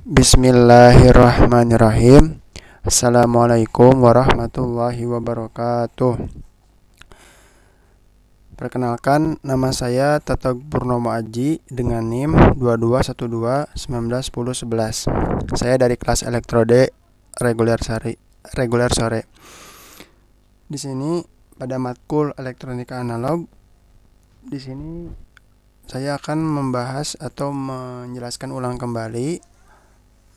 Bismillahirrahmanirrahim. Assalamualaikum warahmatullahi wabarakatuh. Perkenalkan, nama saya Tato Purnomo Aji dengan NIM 2212191011. Saya dari kelas Elektrode reguler sore. Di sini pada matkul elektronika analog, di sini saya akan membahas atau menjelaskan ulang kembali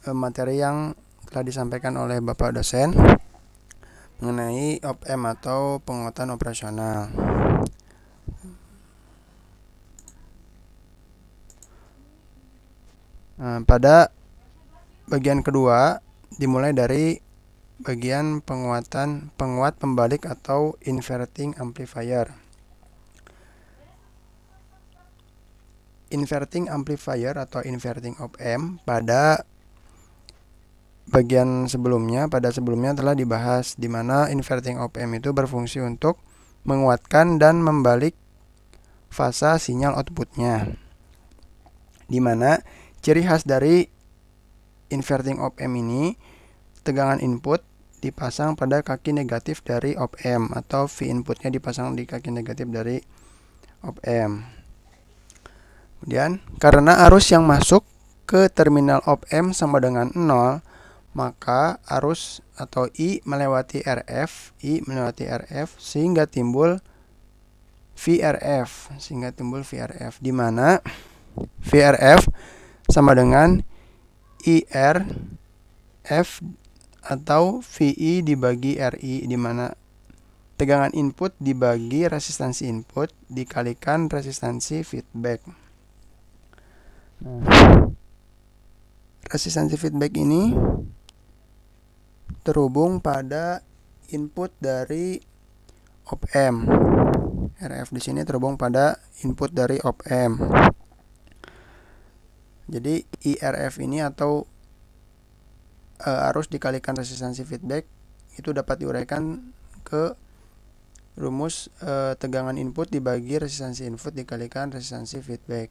materi yang telah disampaikan oleh Bapak dosen mengenai op-amp atau penguatan operasional. Pada bagian kedua dimulai dari bagian penguat pembalik atau inverting amplifier. Inverting amplifier atau inverting op-amp pada sebelumnya telah dibahas, di mana inverting op-amp itu berfungsi untuk menguatkan dan membalik fasa sinyal outputnya, di mana ciri khas dari inverting op-amp ini, tegangan input dipasang pada kaki negatif dari op-amp atau V inputnya dipasang di kaki negatif dari op-amp. Kemudian karena arus yang masuk ke terminal op-amp sama dengan 0, maka arus atau I melewati RF sehingga timbul VRF, di mana VRF sama dengan IRF atau VI dibagi RI, di mana tegangan input dibagi resistansi input dikalikan resistansi feedback. Resistansi feedback ini terhubung pada input dari op-amp. RF di sini terhubung pada input dari op-amp. Jadi IRF ini atau arus dikalikan resistansi feedback itu dapat diuraikan ke rumus tegangan input dibagi resistansi input dikalikan resistansi feedback,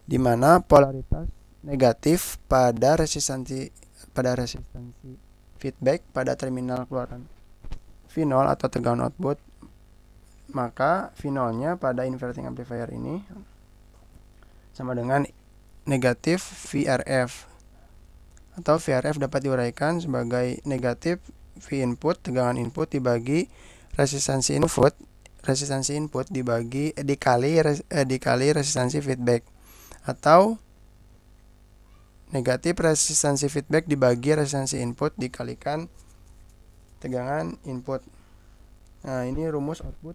di mana polaritas negatif pada resistansi feedback pada terminal keluaran V0 atau tegangan output, maka V0-nya pada inverting amplifier ini sama dengan negatif VRF, atau VRF dapat diuraikan sebagai negatif V input tegangan input dibagi resistansi input dikali resistansi feedback, atau negatif resistansi feedback dibagi resistansi input dikalikan tegangan input. Nah, ini rumus output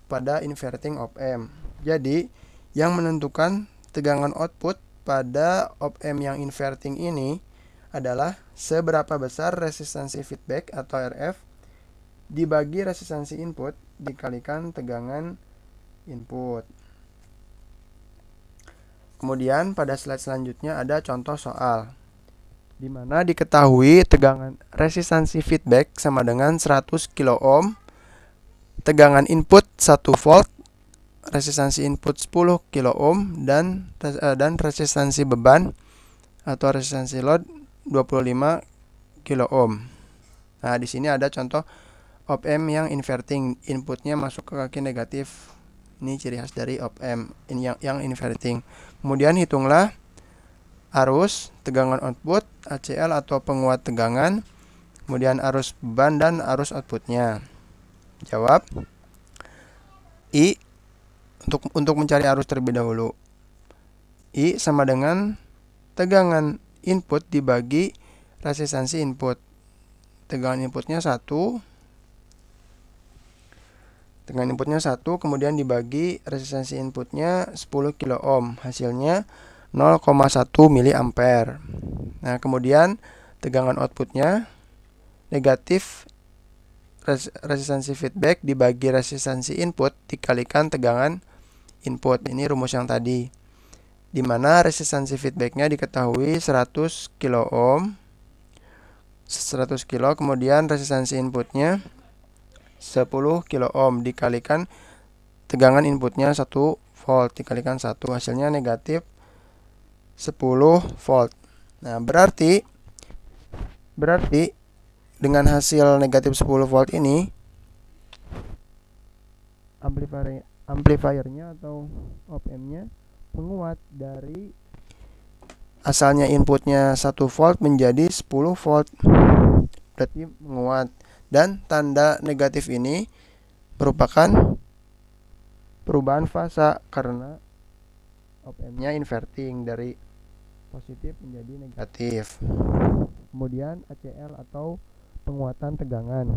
pada inverting op-amp. Jadi, yang menentukan tegangan output pada op-amp yang inverting ini adalah seberapa besar resistansi feedback atau RF dibagi resistansi input dikalikan tegangan input. Kemudian pada slide selanjutnya ada contoh soal, di mana diketahui tegangan resistansi feedback sama dengan 100 kilo ohm, tegangan input 1 volt, resistansi input 10 kilo ohm, dan resistansi beban atau resistansi load 25 kilo ohm. Nah, di sini ada contoh op-amp yang inverting, inputnya masuk ke kaki negatif. Ini ciri khas dari op-amp yang inverting. Kemudian hitunglah arus, tegangan output, ACL atau penguat tegangan, kemudian arus beban dan arus outputnya. Jawab. I untuk mencari arus terlebih dahulu. I sama dengan tegangan input dibagi resistansi input. Tegangan inputnya 1, kemudian dibagi resistansi inputnya 10 kilo ohm, hasilnya 0,1 miliampere. Nah, kemudian tegangan outputnya negatif resistansi feedback dibagi resistansi input dikalikan tegangan input. Ini rumus yang tadi, di mana resistansi feedbacknya diketahui 100 kilo ohm, 100 kilo, kemudian resistansi inputnya 10 kilo ohm dikalikan tegangan inputnya 1 volt dikalikan 1, hasilnya negatif 10 volt. Nah, berarti dengan hasil negatif 10 volt ini, amplifiernya atau op-ampnya menguat dari asalnya inputnya 1 volt menjadi 10 volt. Berarti menguat. Dan tanda negatif ini merupakan perubahan fasa karena op-ampnya inverting dari positif menjadi negatif. Kemudian ACL atau penguatan tegangan,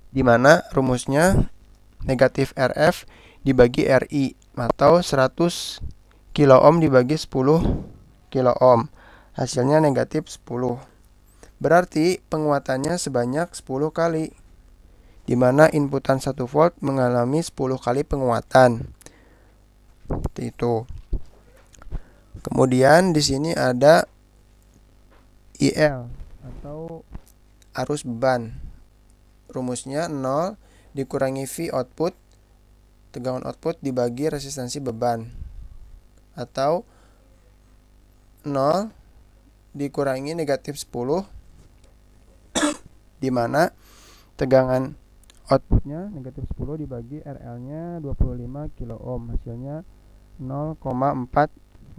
di mana rumusnya negatif RF dibagi RI atau 100 kilo ohm dibagi 10 kilo ohm. Hasilnya negatif 10. Berarti penguatannya sebanyak 10 kali, di mana inputan 1 volt mengalami 10 kali penguatan. Seperti itu. Kemudian di sini ada IL atau arus beban. Rumusnya 0 dikurangi V output, tegangan output dibagi resistansi beban, atau 0 dikurangi negatif 10, di mana tegangan outputnya negatif 10 dibagi RL-nya 25 kilo ohm, hasilnya 0,4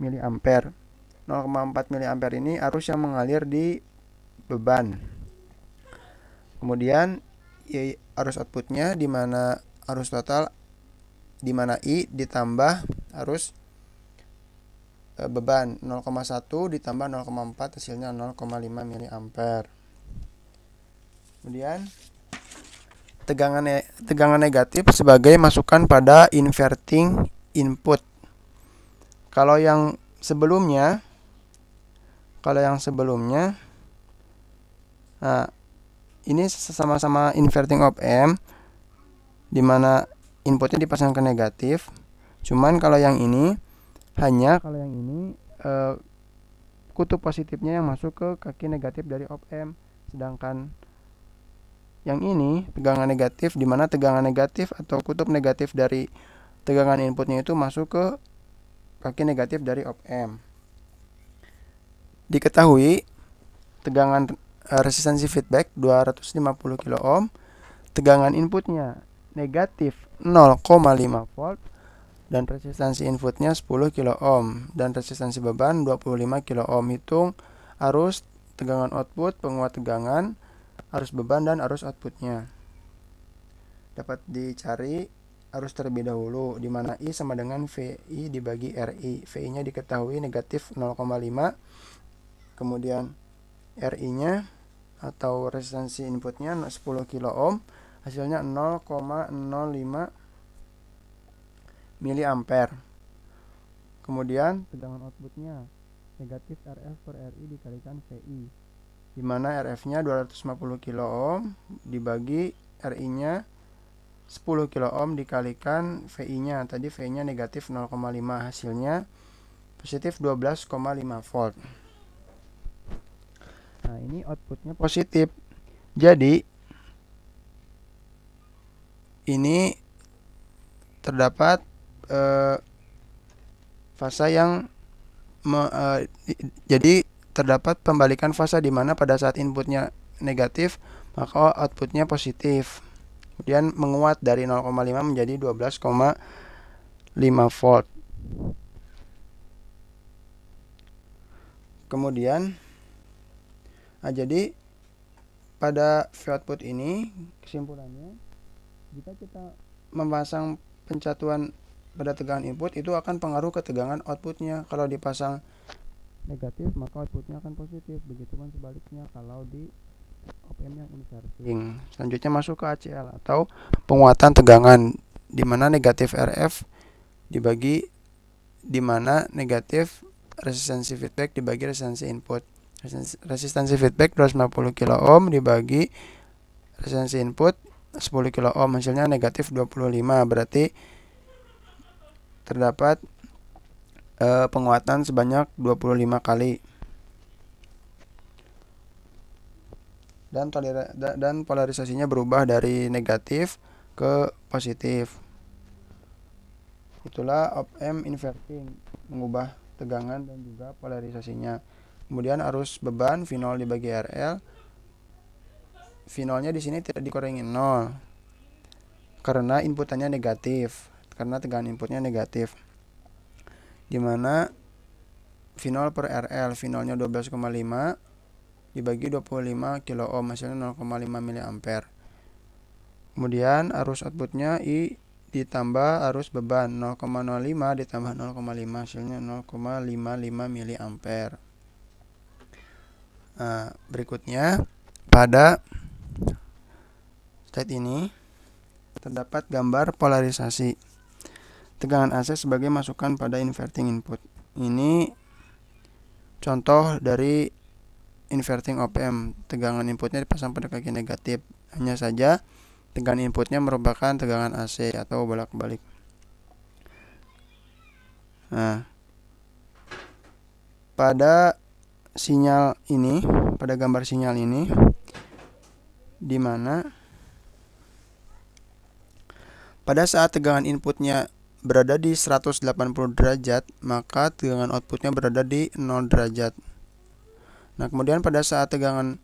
miliampere. 0,4 miliampere ini arus yang mengalir di beban. Kemudian arus outputnya, di mana arus total, di mana I ditambah arus beban 0,1 ditambah 0,4 hasilnya 0,5 miliampere. Kemudian tegangan negatif sebagai masukan pada inverting input. Kalau yang sebelumnya, nah, ini sama-sama inverting op-amp, di mana inputnya dipasang ke negatif. Cuman kalau yang ini kutub positifnya yang masuk ke kaki negatif dari op-amp, sedangkan yang ini tegangan negatif, di mana tegangan negatif atau kutub negatif dari tegangan inputnya itu masuk ke kaki negatif dari op-amp. Diketahui tegangan resistansi feedback 250 kilo ohm, tegangan inputnya negatif 0,5 volt, dan resistansi inputnya 10 kilo ohm, dan resistansi beban 25 kilo ohm. Hitung arus, tegangan output, penguat tegangan, arus beban, dan arus outputnya. Dapat dicari arus terlebih dahulu, di mana I sama dengan VI dibagi RI. VI-nya diketahui negatif 0,5, kemudian RI-nya atau resistansi inputnya 10 kilo ohm, hasilnya 0,05 miliampere. Kemudian tegangan outputnya negatif RF per RI dikalikan VI, di mana RF-nya 250 kilo ohm dibagi RI-nya 10 kilo ohm dikalikan VI-nya. Tadi VI-nya negatif 0,5, hasilnya positif 12,5 volt. Nah, ini outputnya positif. Jadi ini terdapat fasa yang jadi terdapat pembalikan fasa, di mana pada saat inputnya negatif maka outputnya positif. Kemudian menguat dari 0,5 menjadi 12,5 volt. Kemudian jadi pada V output ini, kesimpulannya, jika kita memasang pencatuan pada tegangan input, itu akan pengaruh ke tegangan outputnya. Kalau dipasang negatif maka outputnya akan positif. Begitupun sebaliknya kalau di op-amp yang inverting. Selanjutnya masuk ke ACL atau penguatan tegangan, di mana negatif RF dibagi, di mana negatif resistansi feedback dibagi resistansi input. Resistansi feedback 250 kilo ohm dibagi resistansi input 10 kilo ohm, hasilnya negatif 25. Berarti terdapat penguatan sebanyak 25 kali. Dan polarisasinya berubah dari negatif ke positif. Itulah op-amp inverting, mengubah tegangan dan juga polarisasinya. Kemudian arus beban V0 dibagi RL. V0-nya di sini tidak dikurangi 0 karena inputannya negatif, karena tegangan inputnya negatif. Dimana V0 per RL, V0-nya 12,5 dibagi 25 kilo ohm, hasilnya 0,5 mA. Kemudian arus outputnya I ditambah arus beban 0,05 ditambah 0,5, hasilnya 0,55 mA. Nah, berikutnya pada slide ini terdapat gambar polarisasi tegangan AC sebagai masukan pada inverting input. Ini contoh dari inverting op-amp. Tegangan inputnya dipasang pada kaki negatif. Hanya saja tegangan inputnya merupakan tegangan AC atau bolak-balik. Nah, pada sinyal ini, pada gambar sinyal ini, di mana pada saat tegangan inputnya berada di 180 derajat, maka tegangan outputnya berada di 0 derajat. Nah, kemudian pada saat tegangan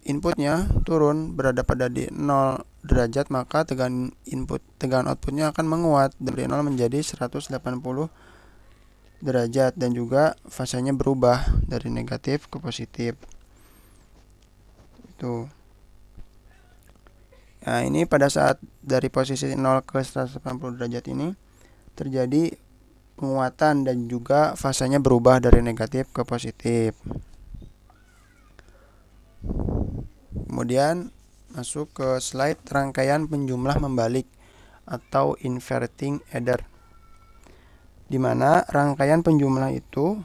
inputnya turun berada pada di 0 derajat, maka tegangan outputnya akan menguat dari 0 menjadi 180 derajat dan juga fasenya berubah dari negatif ke positif. Itu. Nah, ini pada saat dari posisi 0 ke 180 derajat ini terjadi penguatan dan juga fasenya berubah dari negatif ke positif. Kemudian masuk ke slide rangkaian penjumlah membalik atau inverting adder, di mana rangkaian penjumlah itu,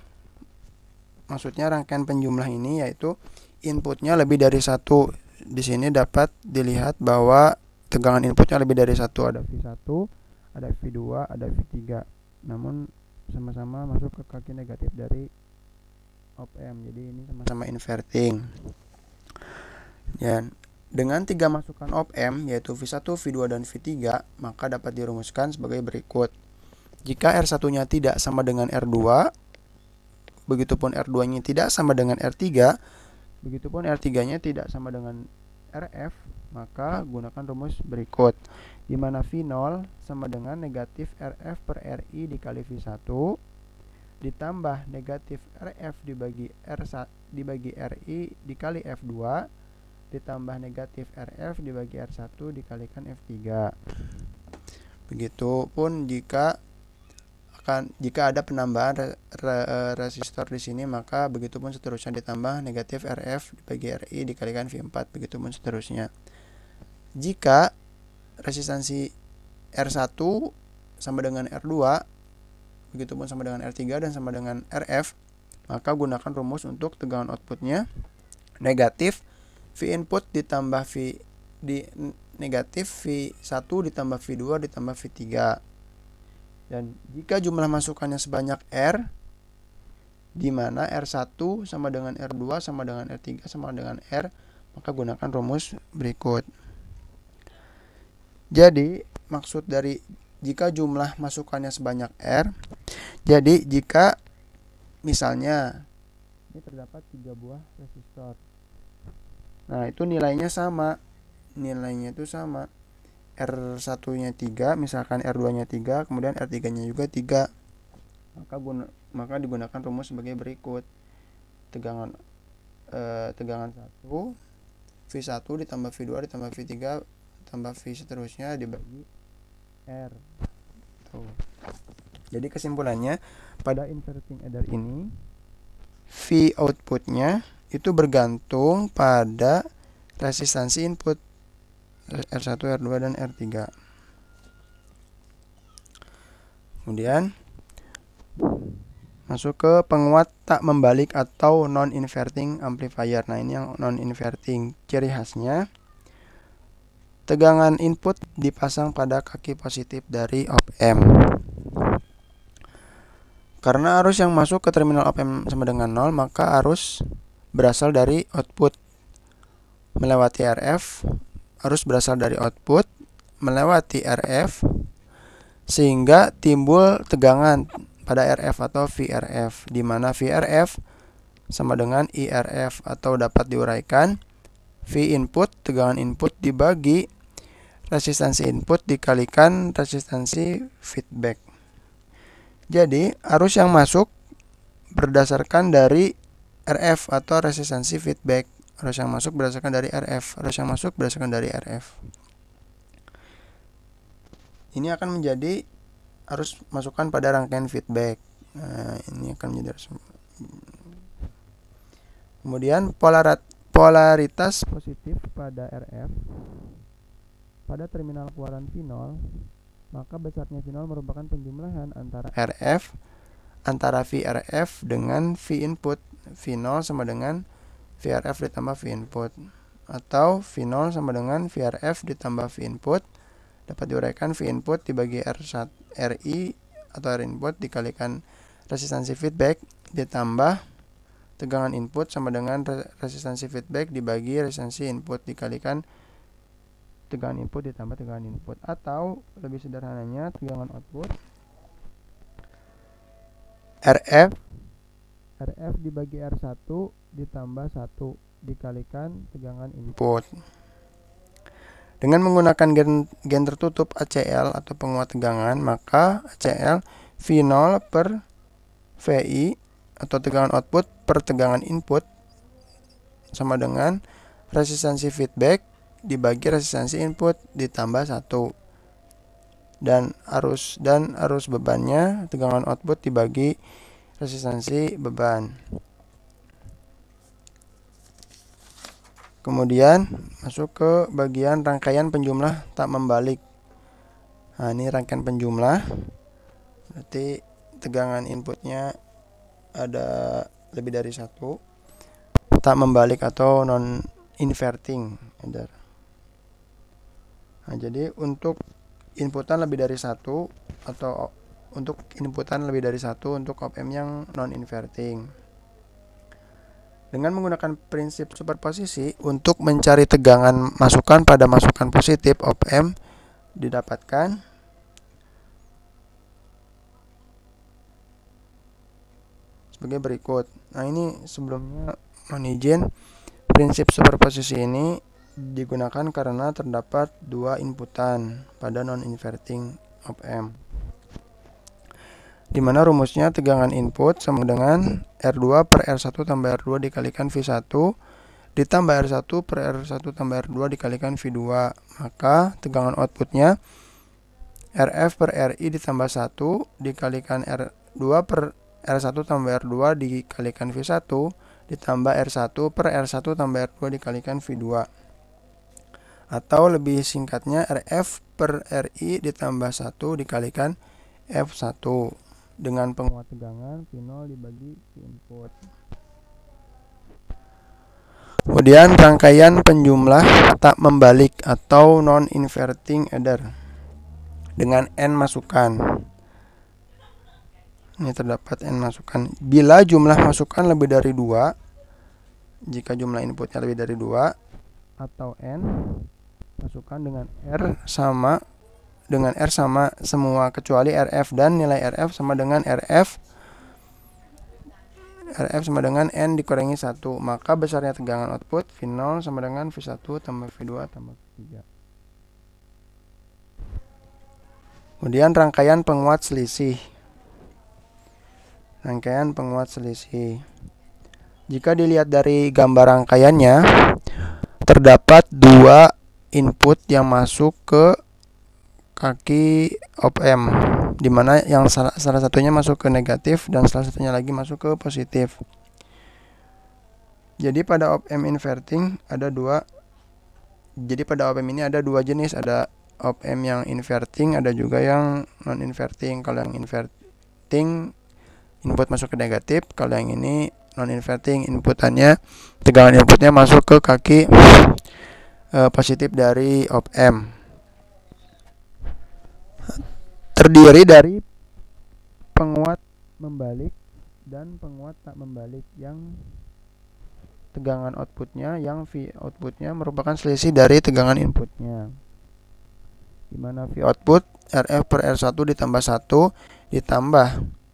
maksudnya rangkaian penjumlah ini yaitu inputnya lebih dari satu. Di sini dapat dilihat bahwa tegangan inputnya lebih dari satu, ada V1, ada V2, ada V3. Namun sama-sama masuk ke kaki negatif dari op-amp. Jadi ini sama-sama inverting. Dan dengan tiga masukan op-amp yaitu V1, V2, dan V3, maka dapat dirumuskan sebagai berikut. Jika R1-nya tidak sama dengan R2, begitupun R2-nya tidak sama dengan R3, begitupun R3-nya tidak sama dengan RF, maka gunakan rumus berikut, di mana V0 sama dengan negatif RF per RI dikali V1 ditambah negatif RF dibagi RI dikali F2 ditambah negatif RF dibagi R1 dikalikan F3. Begitupun jika ada penambahan resistor di sini, maka begitupun seterusnya ditambah negatif RF dibagi RI dikalikan V4, begitupun seterusnya. Jika resistansi R1 sama dengan R2, begitupun sama dengan R3 dan sama dengan RF, maka gunakan rumus untuk tegangan outputnya negatif V input ditambah negatif V1 ditambah V2 ditambah V3. Dan jika jumlah masukannya sebanyak R, di mana R1 sama dengan R2 sama dengan R3 sama dengan R, maka gunakan rumus berikut. Jadi, maksud dari jika jumlah masukannya sebanyak R, jadi jika misalnya ini terdapat 3 buah resistor. Nah, itu nilainya sama. Nilainya itu sama. R1-nya 3, misalkan R2-nya 3, kemudian R3-nya juga 3. Maka digunakan rumus sebagai berikut. Tegangan 1 V1 ditambah V2 ditambah V3 tambah V seterusnya dibagi R. Tuh. Jadi kesimpulannya, pada inverting adder ini V outputnya itu bergantung pada resistansi input R1, R2, dan R3. Kemudian masuk ke penguat tak membalik atau non-inverting amplifier. Nah, ini yang non-inverting. Ciri khasnya, tegangan input dipasang pada kaki positif dari op-amp. Karena arus yang masuk ke terminal op-amp sama dengan 0, maka arus berasal dari output melewati RF, arus berasal dari output melewati RF, sehingga timbul tegangan pada RF atau VRF, di mana VRF sama dengan IRF, atau dapat diuraikan V input, tegangan input, dibagi resistansi input dikalikan resistansi feedback. Jadi arus yang masuk berdasarkan dari RF atau resistansi feedback. Arus yang masuk berdasarkan dari RF, arus yang masuk berdasarkan dari RF. Ini akan menjadi arus masukan pada rangkaian feedback. Nah, ini akan menjadi arus. Kemudian polaritas positif pada RF pada terminal keluaran V0, maka besarnya V0 merupakan penjumlahan antara RF antara VRF dengan V input. V0 sama dengan VRF ditambah V input, atau V0 sama dengan VRF ditambah V input, dapat diuraikan V input dibagi RI atau R input dikalikan resistansi feedback ditambah tegangan input sama dengan resistansi feedback dibagi resistansi input dikalikan tegangan input ditambah tegangan input, atau lebih sederhananya tegangan output RF dibagi R1 ditambah 1 dikalikan tegangan input. Dengan menggunakan gen tertutup ACL atau penguat tegangan, maka ACL V0 per VI atau tegangan output per tegangan input sama dengan resistansi feedback dibagi resistansi input ditambah 1, dan arus bebannya tegangan output dibagi resistansi beban. Kemudian masuk ke bagian rangkaian penjumlah tak membalik. Nah, ini rangkaian penjumlah, berarti tegangan inputnya ada lebih dari 1, tak membalik atau non inverting adder. Nah, jadi untuk inputan lebih dari 1 atau untuk inputan lebih dari 1 untuk op-amp yang non inverting. Dengan menggunakan prinsip superposisi untuk mencari tegangan masukan pada masukan positif op-amp didapatkan sebagai berikut. Nah, ini sebelumnya mohon izin, prinsip superposisi ini digunakan karena terdapat 2 inputan pada non-inverting op-amp, di mana rumusnya tegangan input sama dengan R2 per R1 tambah R2 dikalikan V1 ditambah R1 per R1 tambah R2 dikalikan V2. Maka tegangan outputnya RF per RI ditambah 1 dikalikan R2 per R1 tambah R2 dikalikan V1 ditambah R1 per R1 tambah R2 dikalikan V2. Atau lebih singkatnya RF per RI ditambah 1 dikalikan F1 dengan penguat tegangan V0 dibagi V input. Kemudian rangkaian penjumlah tak membalik atau non-inverting adder dengan N masukan. Ini terdapat N masukan. Bila jumlah masukan lebih dari 2, jika jumlah inputnya lebih dari 2, atau N masukan dengan R sama semua kecuali RF, dan nilai RF sama dengan RF sama dengan N dikurangi 1, maka besarnya tegangan output V0 sama dengan V1 tambah V2 tambah V3. Kemudian rangkaian penguat selisih. Jika dilihat dari gambar rangkaiannya, terdapat 2 input yang masuk ke kaki op-amp, di mana yang salah satunya masuk ke negatif dan salah satunya lagi masuk ke positif. Jadi pada op-amp inverting ada 2. Jadi pada op-amp ini ada 2 jenis, ada op-amp yang inverting, ada juga yang non inverting. Kalau yang inverting input masuk ke negatif, kalau yang ini non inverting tegangan inputnya masuk ke kaki positif dari op-amp. Terdiri dari penguat membalik dan penguat tak membalik yang tegangan outputnya yang V outputnya merupakan selisih dari tegangan inputnya, di mana V output RF per R1 ditambah 1 ditambah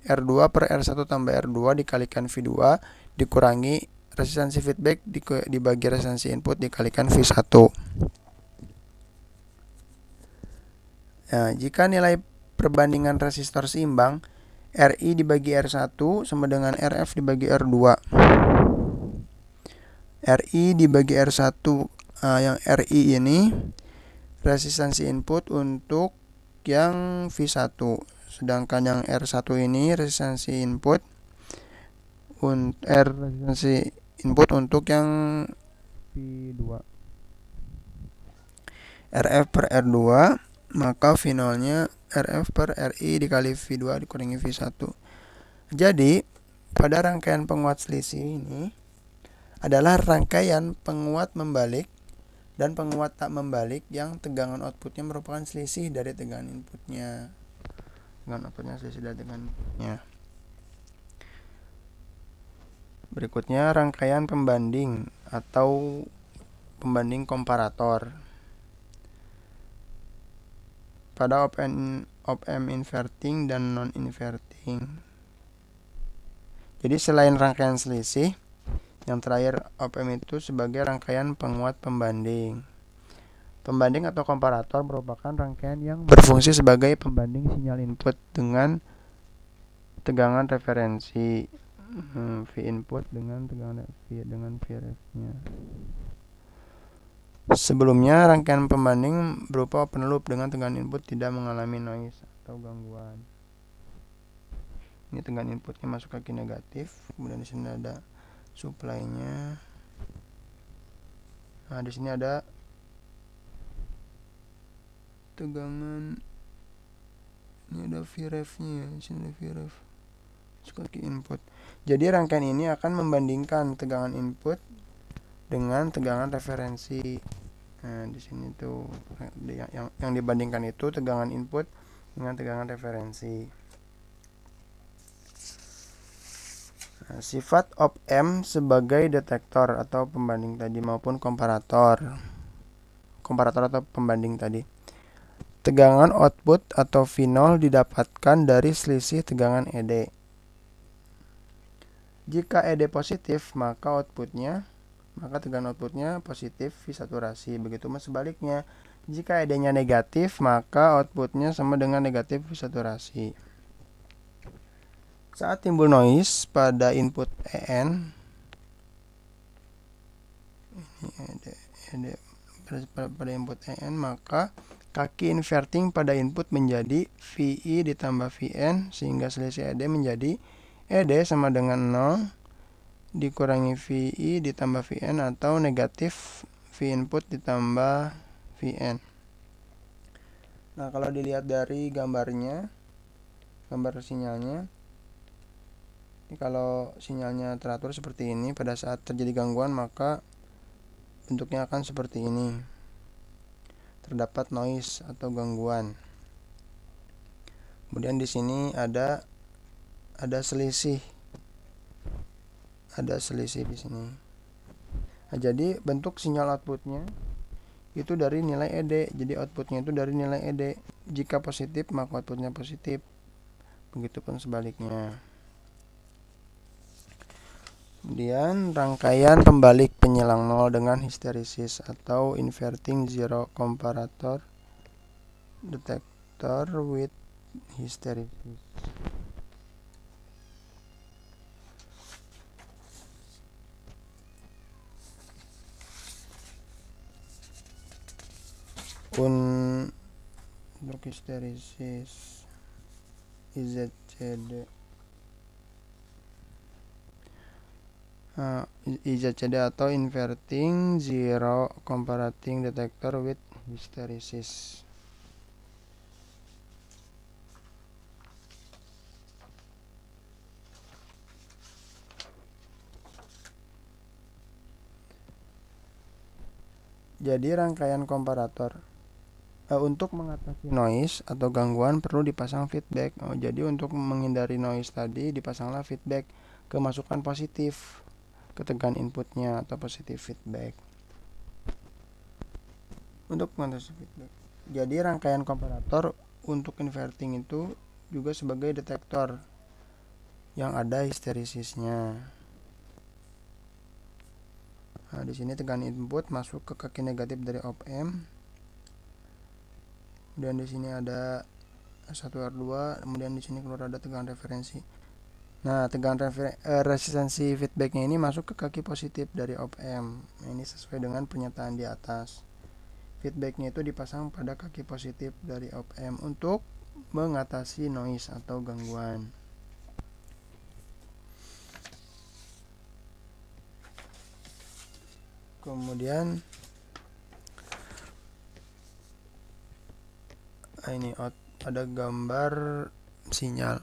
R2 per R1 tambah R2 dikalikan V2 dikurangi resistansi feedback dibagi resistansi input dikalikan V1. Nah, jika nilai perbandingan resistor seimbang, RI dibagi R1 sama dengan RF dibagi R2. RI dibagi R1, yang RI ini resistansi input untuk yang V1, sedangkan yang R1 ini resistansi input untuk yang V2. RF per R2, maka finalnya RF per RI dikali V2 dikurangi V1. Jadi, pada rangkaian penguat selisih ini adalah rangkaian penguat membalik dan penguat tak membalik yang tegangan outputnya merupakan selisih dari tegangan inputnya. Tegangan outputnya selisih dari tegangan inputnya. Berikutnya rangkaian pembanding atau pembanding komparator. Pada op-amp inverting dan non-inverting. Jadi selain rangkaian selisih, yang terakhir op-amp itu sebagai rangkaian penguat pembanding. Pembanding atau komparator merupakan rangkaian yang berfungsi sebagai pembanding sinyal input dengan tegangan referensi V input dengan tegangan Vref-nya. Sebelumnya, rangkaian pembanding berupa open loop dengan tegangan input tidak mengalami noise atau gangguan. Ini tegangan inputnya masuk kaki negatif, kemudian di sini ada supply-nya. Nah, di sini ada tegangan, ini ada Vref-nya, di sini ada Vref masuk kaki input. Jadi rangkaian ini akan membandingkan tegangan input dengan tegangan referensi. Nah, di sini tuh yang dibandingkan itu tegangan input dengan tegangan referensi. Nah, sifat op-amp sebagai detektor atau pembanding tadi maupun komparator atau pembanding tadi. Tegangan output atau V0 didapatkan dari selisih tegangan ED. Jika ED positif, maka tegangan outputnya positif V saturasi. Begitu sebaliknya, jika ED-nya negatif, maka outputnya sama dengan negatif V saturasi. Saat timbul noise pada input EN, ini ED pada input EN, maka kaki inverting pada input menjadi VI ditambah VN, sehingga selisih ED menjadi ED sama dengan 0 dikurangi VI ditambah VN atau negatif V input ditambah VN. Nah, kalau dilihat dari gambar sinyalnya, ini kalau sinyalnya teratur seperti ini, pada saat terjadi gangguan maka bentuknya akan seperti ini. Terdapat noise atau gangguan. Kemudian di sini ada selisih. Ada selisih di sini. Nah, jadi bentuk sinyal outputnya itu dari nilai ED. Jadi outputnya itu dari nilai ED. Jika positif maka outputnya positif. Begitupun sebaliknya. Kemudian rangkaian pembalik penyilang nol dengan histerisis atau inverting zero comparator detector with hysteresis. Untuk hysteresis IZCD. IZCD atau inverting zero comparating detector with hysteresis. Jadi rangkaian komparator untuk mengatasi noise atau gangguan perlu dipasang feedback. Jadi untuk menghindari noise tadi dipasanglah feedback, kemasukan positif ke tegangan inputnya atau positif feedback. Untuk mengatasi feedback. Jadi rangkaian komparator untuk inverting itu juga sebagai detektor yang ada histeresisnya. Nah, di sini tegangan input masuk ke kaki negatif dari op amp. Kemudian di sini ada 1R2, kemudian di sini keluar ada tegangan referensi. Nah, tegangan resistansi feedbacknya ini masuk ke kaki positif dari op amp. Nah, ini sesuai dengan pernyataan di atas. Feedbacknya itu dipasang pada kaki positif dari op amp untuk mengatasi noise atau gangguan. Kemudian ini ada gambar sinyal.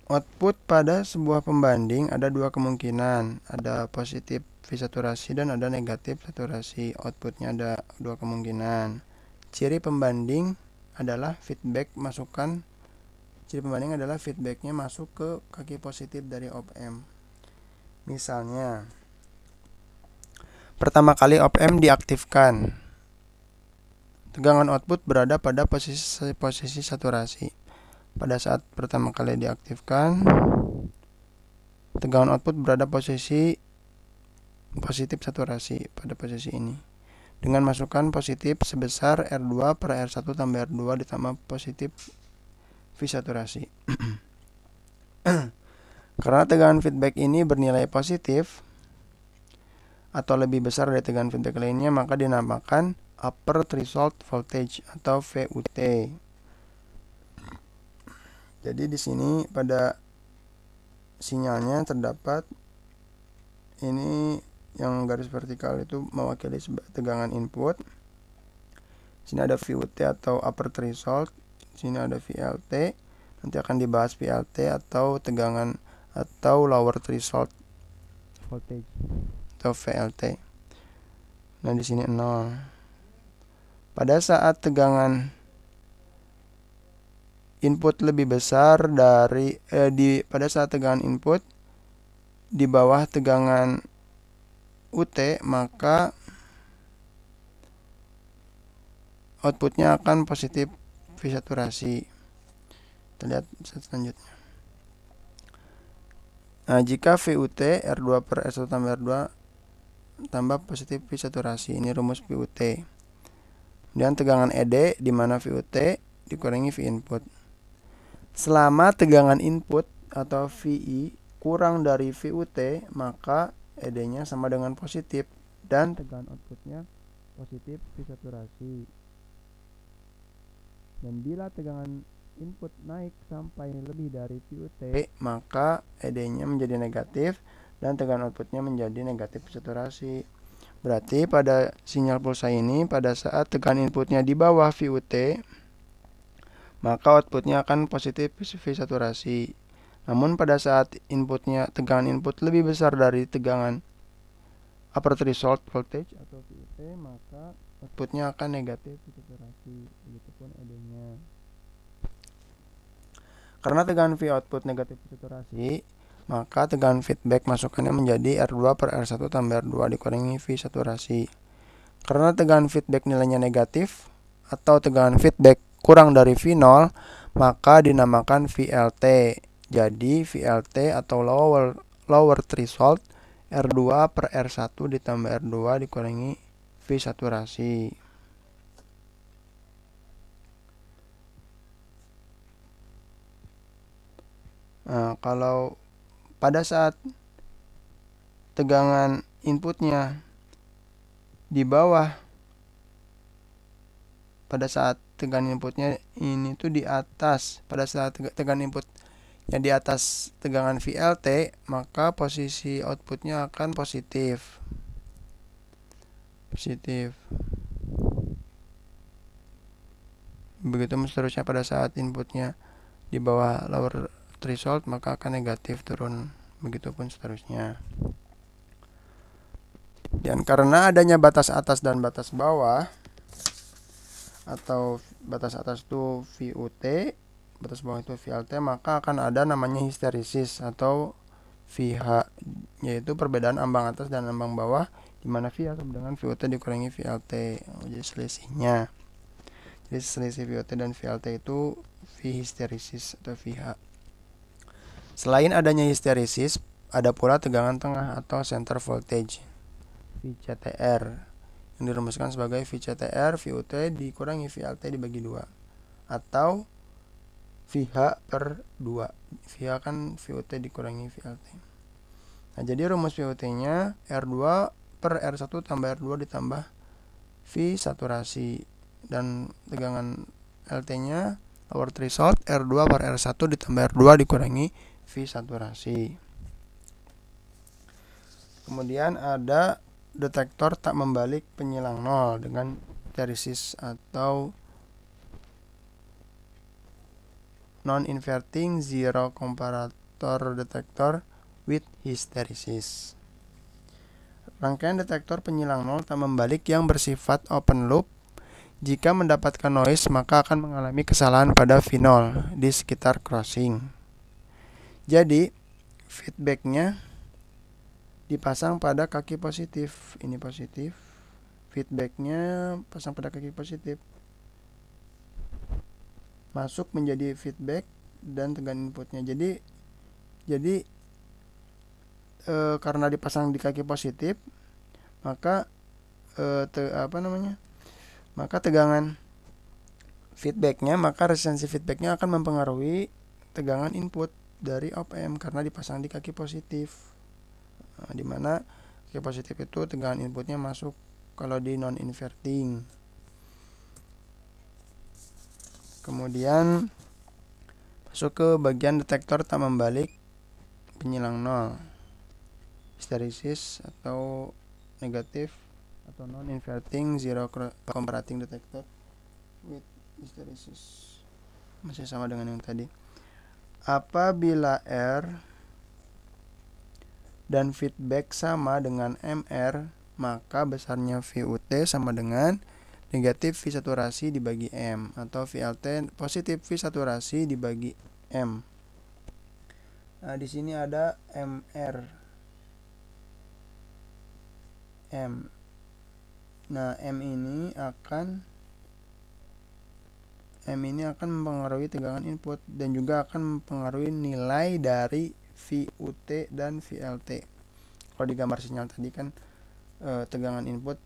Output pada sebuah pembanding ada dua kemungkinan, ada positif V saturasi dan ada negatif saturasi. Outputnya ada dua kemungkinan. Ciri pembanding adalah feedbacknya masuk ke kaki positif dari op amp. Misalnya, pertama kali op amp diaktifkan, tegangan output berada pada posisi saturasi. Pada saat pertama kali diaktifkan, tegangan output berada posisi positif saturasi pada posisi ini. Dengan masukan positif sebesar R2 per R1 tambah R2 ditambah positif V saturasi. Karena tegangan feedback ini bernilai positif atau lebih besar dari tegangan feedback lainnya, maka dinamakan upper threshold voltage atau VUT. Jadi di sini pada sinyalnya terdapat ini yang garis vertikal itu mewakili tegangan input. Sini ada VUT atau upper threshold, sini ada VLT. Nanti akan dibahas VLT atau tegangan atau lower threshold voltage atau VLT. Nah, di sini 0. Pada saat tegangan input lebih besar dari pada saat tegangan input di bawah tegangan UT, maka outputnya akan positif V saturasi. Kita lihat selanjutnya. Nah, jika VUT R2 per R1 tambah R2 tambah positif V saturasi, ini rumus VUT. Dan tegangan ED di mana VUT dikurangi V input. Selama tegangan input atau VI kurang dari VUT, maka ED-nya sama dengan positif dan tegangan outputnya positif V saturasi. Dan bila tegangan input naik sampai lebih dari VUT, maka ED-nya menjadi negatif dan tegangan outputnya menjadi negatif V saturasi. Berarti pada sinyal pulsa ini pada saat tegangan inputnya di bawah VUT, maka outputnya akan positif V saturasi. Namun pada saat tegangan input lebih besar dari tegangan upper threshold voltage atau VUT, maka outputnya akan negatif V saturasi. Begitupun ED-nya. Karena tegangan V output negatif V saturasi, maka tegangan feedback masukannya menjadi R2 per R1 tambah R2 dikurangi V saturasi. Karena tegangan feedback nilainya negatif atau tegangan feedback kurang dari V0, maka dinamakan VLT. Jadi VLT atau lower threshold R2 per R1 ditambah R2 dikurangi V saturasi. Nah, kalau pada saat tegangan inputnya di bawah, pada saat tegangan inputnya ini tuh di atas, pada saat tegangan input yang di atas tegangan VLT, maka posisi outputnya akan positif. Begitu seterusnya pada saat inputnya di bawah lower threshold, maka akan negatif turun. Begitupun seterusnya. Dan karena adanya batas atas dan batas bawah, atau batas atas itu VUT, batas bawah itu VLT, maka akan ada namanya histeresis atau VH, yaitu perbedaan ambang atas dan ambang bawah, di mana V sama dengan VUT dikurangi VLT. Jadi selisihnya. Jadi selisih VUT dan VLT itu V histeresis atau VH. Selain adanya histeresis, ada pula tegangan tengah atau center voltage. VCTR yang dirumuskan sebagai VCTR VUT dikurangi VLT dibagi 2 atau VH per 2. VH kan VUT dikurangi VLT. Nah, jadi rumus VUT-nya R2 per R1 tambah R2 ditambah V saturasi, dan tegangan LT-nya lower threshold R2 per R1 ditambah R2 dikurangi V saturasi. Kemudian ada detektor tak membalik penyilang nol dengan hysteresis atau non-inverting zero comparator detector with hysteresis. Rangkaian detektor penyilang nol tak membalik yang bersifat open loop. Jika mendapatkan noise, maka akan mengalami kesalahan pada V0 di sekitar crossing. Jadi, feedbacknya dipasang pada kaki positif. Ini positif. Feedbacknya pasang pada kaki positif. Masuk menjadi feedback dan tegangan inputnya. Jadi karena dipasang di kaki positif, maka maka tegangan feedbacknya, maka resistansi feedbacknya akan mempengaruhi tegangan input dari op-amp karena dipasang di kaki positif. Nah, dimana kaki positif itu tegangan inputnya masuk kalau di non-inverting. Kemudian masuk ke bagian detektor tak membalik penyilang nol, hysteresis atau negatif atau non-inverting zero comparating detector with hysteresis. Masih sama dengan yang tadi. Apabila R dan feedback sama dengan MR, maka besarnya VUT sama dengan negatif V saturasi dibagi M atau VLT positif V saturasi dibagi M. Nah, di sini ada MR. M. Nah, M ini akan mempengaruhi tegangan input dan juga akan mempengaruhi nilai dari VUT dan VLT. Kalau di gambar sinyal tadi kan tegangan input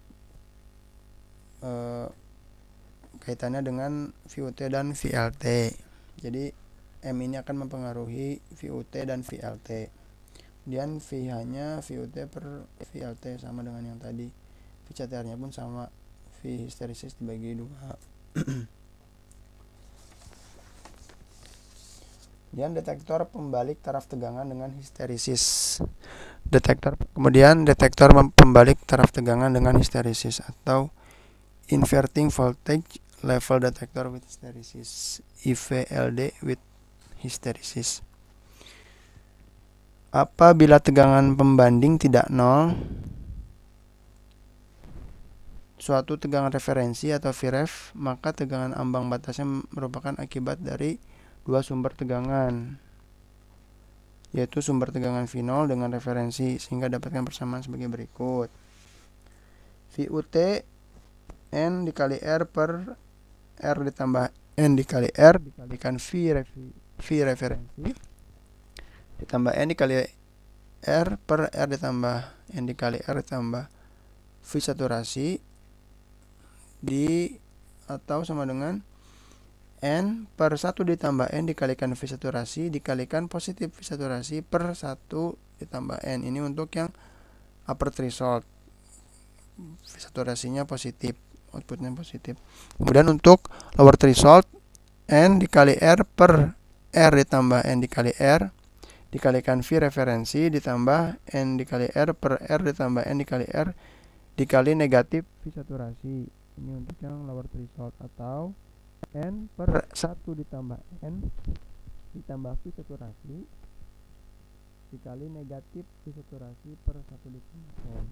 kaitannya dengan VUT dan VLT. Jadi M ini akan mempengaruhi VUT dan VLT. Kemudian VH-nya VUT per VLT sama dengan yang tadi. VCTR-nya pun sama, V hysteresis dibagi 2. Kemudian detektor pembalik taraf tegangan dengan hysteresis. Kemudian detektor pembalik taraf tegangan dengan hysteresis atau inverting voltage level detector with hysteresis, IVLD with hysteresis. Apabila tegangan pembanding tidak nol, suatu tegangan referensi atau Vref, maka tegangan ambang batasnya merupakan akibat dari dua sumber tegangan, yaitu sumber tegangan V0 dengan referensi, sehingga dapatkan persamaan sebagai berikut. VUT N dikali R per R ditambah N dikali R dikalikan V referensi ditambah N dikali R per R ditambah N dikali R ditambah V saturasi atau sama dengan N per 1 ditambah N dikalikan V saturasi dikalikan positif V saturasi per 1 ditambah N. Ini untuk yang upper threshold, V saturasinya positif, outputnya positif. Kemudian untuk lower threshold, N dikali R per R ditambah N dikali R dikalikan V referensi ditambah N dikali R per R ditambah N dikali R dikali negatif V saturasi. Ini untuk yang lower threshold, atau N per 1 ditambah N ditambah V saturasi dikali negatif V saturasi per 1 ditambah N.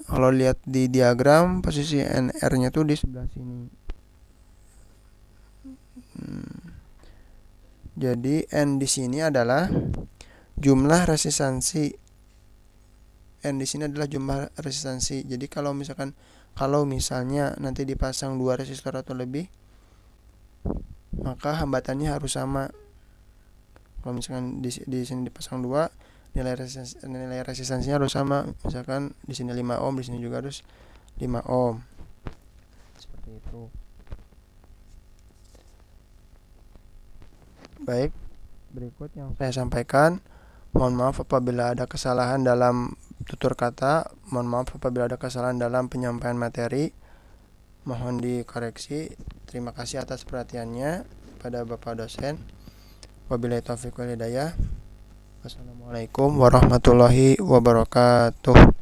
Kalau lihat di diagram, posisi NR-nya tuh di sebelah sini. Jadi N di sini adalah jumlah resistansi. N di sini adalah jumlah resistansi. Jadi kalau misalnya nanti dipasang 2 resistor atau lebih, maka hambatannya harus sama. Kalau misalkan di sini dipasang 2, nilai resistansinya harus sama. Misalkan di sini 5 ohm, di sini juga harus 5 ohm. Seperti itu. Baik, berikut yang saya sampaikan. Mohon maaf apabila ada kesalahan dalam tutur kata, mohon maaf apabila ada kesalahan dalam penyampaian materi. Mohon dikoreksi. Terima kasih atas perhatiannya pada Bapak dosen. Wabillahi taufiq wal hidayah. Wassalamualaikum warahmatullahi wabarakatuh.